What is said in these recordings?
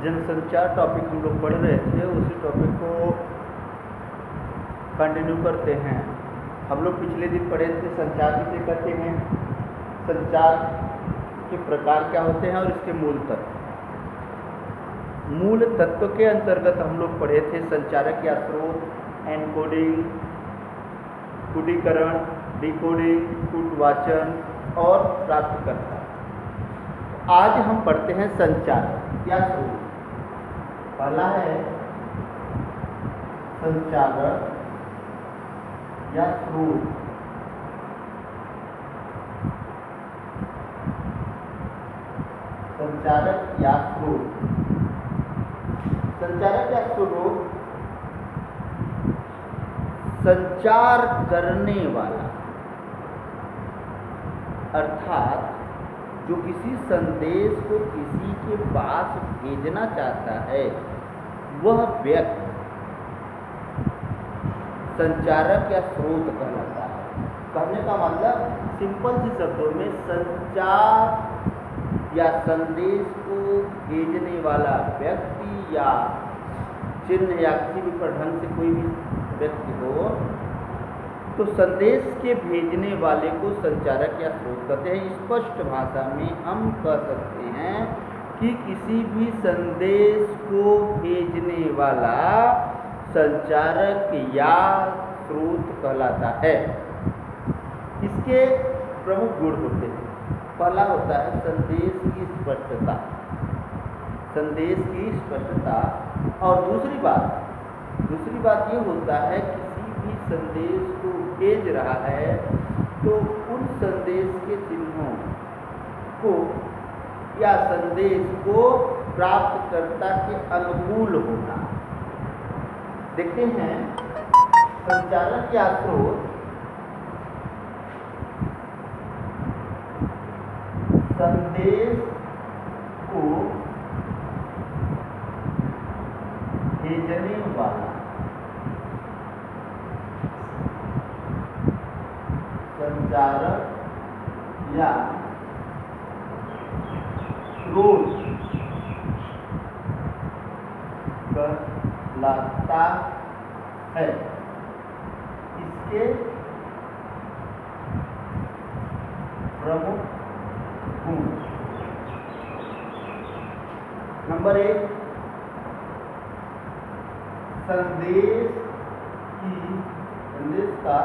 जनसंचार टॉपिक हम लोग पढ़ रहे थे, उसी टॉपिक को कंटिन्यू करते हैं। हम लोग पिछले दिन पढ़े थे संचार किसे कहते हैं, संचार के प्रकार क्या होते हैं और इसके मूल तत्व। मूल तत्व के अंतर्गत हम लोग पढ़े थे संचारक या स्रोत, एनकोडिंग, कूटीकरण, डिकोडिंग, कूटवाचन और प्राप्तकर्ता। आज हम पढ़ते हैं संचारक या स्रोत। पहला है संचारक या स्रोत। संचारक या स्रोत। संचारक या स्रोत संचार करने वाला, अर्थात जो किसी संदेश को किसी के पास भेजना चाहता है वह व्यक्ति संचारक या स्रोत कहलाता है। कहने का मतलब सिंपल सी शब्दों में, संचार या संदेश को भेजने वाला व्यक्ति या चिन्ह या किसी भी ढंग से कोई भी व्यक्ति हो तो संदेश के भेजने वाले को संचारक या स्रोत कहते हैं। स्पष्ट भाषा में हम कह सकते हैं कि किसी भी संदेश को भेजने वाला संचारक या स्रोत कहलाता है। इसके प्रमुख गुण होते हैं। पहला होता है संदेश की स्पष्टता, संदेश की स्पष्टता। और दूसरी बात ये होता है किसी भी संदेश को भेज रहा है तो उन संदेश के चिन्हों को या संदेश को प्राप्तकर्ता के अनुकूल होना। देखते हैं संचारक या स्रोत संदेश को भेजने वाला, संचारक या स्रोत कहलाता है। इसके प्रमुख गुण। नंबर 1, संदेश का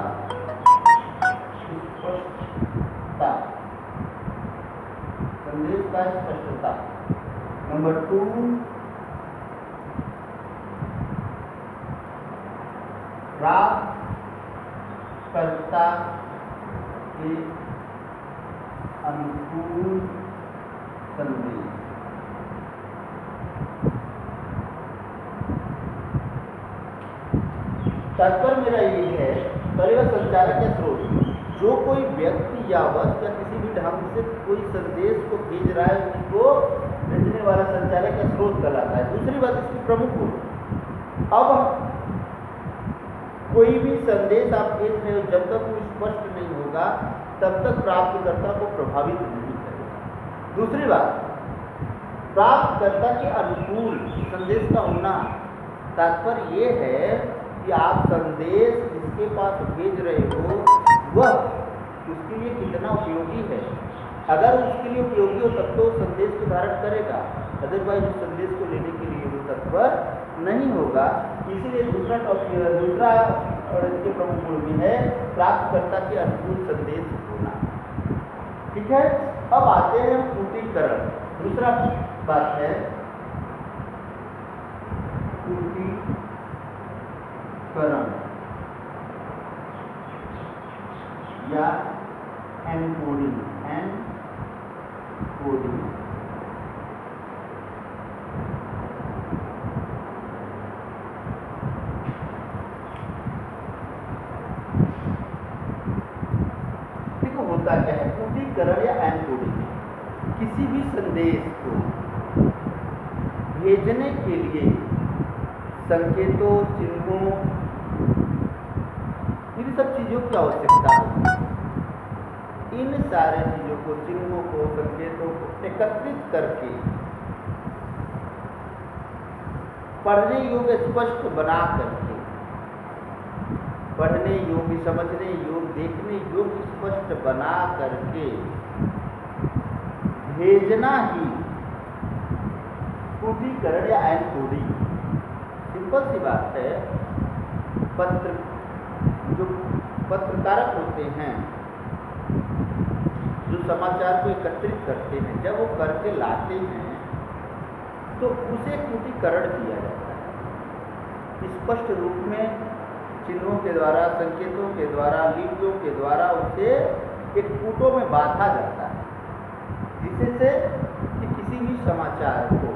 स्पष्टता, संदेश का स्पष्टता। नंबर 2, प्राप्तकर्ता के अनुकूल संदेश। तात्पर्य मेरा ये है, पहले वह संचारक या स्रोत, जो कोई व्यक्ति या वस्तु या किसी भी ढंग से कोई संदेश को भेज रहा है उसको भेजने वाला संचारक या स्रोत कहलाता है। दूसरी बात इसकी प्रमुख गुण। अब कोई भी संदेश आप भेज रहे हो, जब तक वो स्पष्ट नहीं होगा तब तक प्राप्तकर्ता को प्रभावित नहीं करेगा। दूसरी बात, प्राप्तकर्ता के अनुकूल संदेश का होना। तात्पर्य ये है कि आप संदेश जिसके पास भेज रहे हो वह उसके लिए कितना उपयोगी है। अगर उसके लिए उपयोगी हो तब तो संदेश को धारण करेगा, अदरवाइज उस संदेश को लेने के लिए वो तत्पर नहीं होगा। इसीलिए दूसरा इसके प्रमुख गुण भी है प्राप्तकर्ता के अनुकूल संदेश होना। ठीक है, अब आते हैं कूटीकरण। दूसरा बात है कूटीकरण या एनकोडिंग। देखो होता क्या है कूटीकरण या एनकोडिंग। किसी भी संदेश को भेजने के लिए संकेतों, चिन्हों, इन सब चीजों की आवश्यकता होती है। इन सारे चीज़ों को, चिन्हों को, संकेतों को एकत्रित करके पढ़ने योग्य स्पष्ट बना करके, पढ़ने योग्य, समझने योग्य, देखने योग्य स्पष्ट बना करके भेजना ही कोडीकरण या एनकोडिंग। सिंपल सी बात है, जो पत्रकारक होते हैं, जो समाचार को एकत्रित करते हैं, जब वो करके लाते हैं तो उसे कोडीकरण किया जाता है। स्पष्ट रूप में चिन्हों के द्वारा, संकेतों के द्वारा, लिपियों के द्वारा उसे एक कूटों में बांधा जाता है, जिससे कि किसी भी समाचार को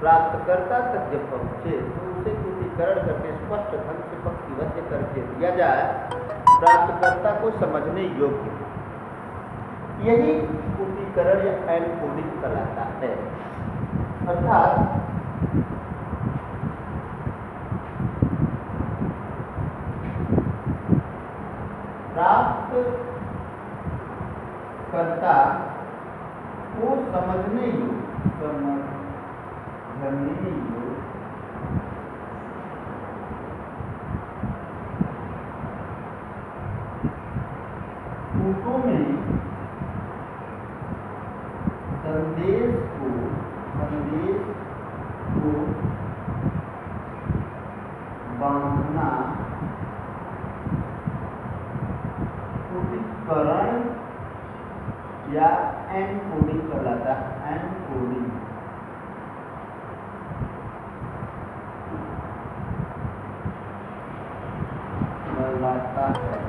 प्राप्तकर्ता तक जब पहुँचे तो उसे कोडीकरण करके स्पष्ट ढंग से पंक्तिबद्ध करके दिया जाए, प्राप्तकर्ता को समझने योग्य। यही कोडीकरण या एनकोडिंग कहलाता है। अर्थात प्राप्तकर्ता को समझने योग्य कूटों में संदेश को बांधना कोडीकरण या एनकोडिंग कहलाता है। एनकोडिंग कहलाता है।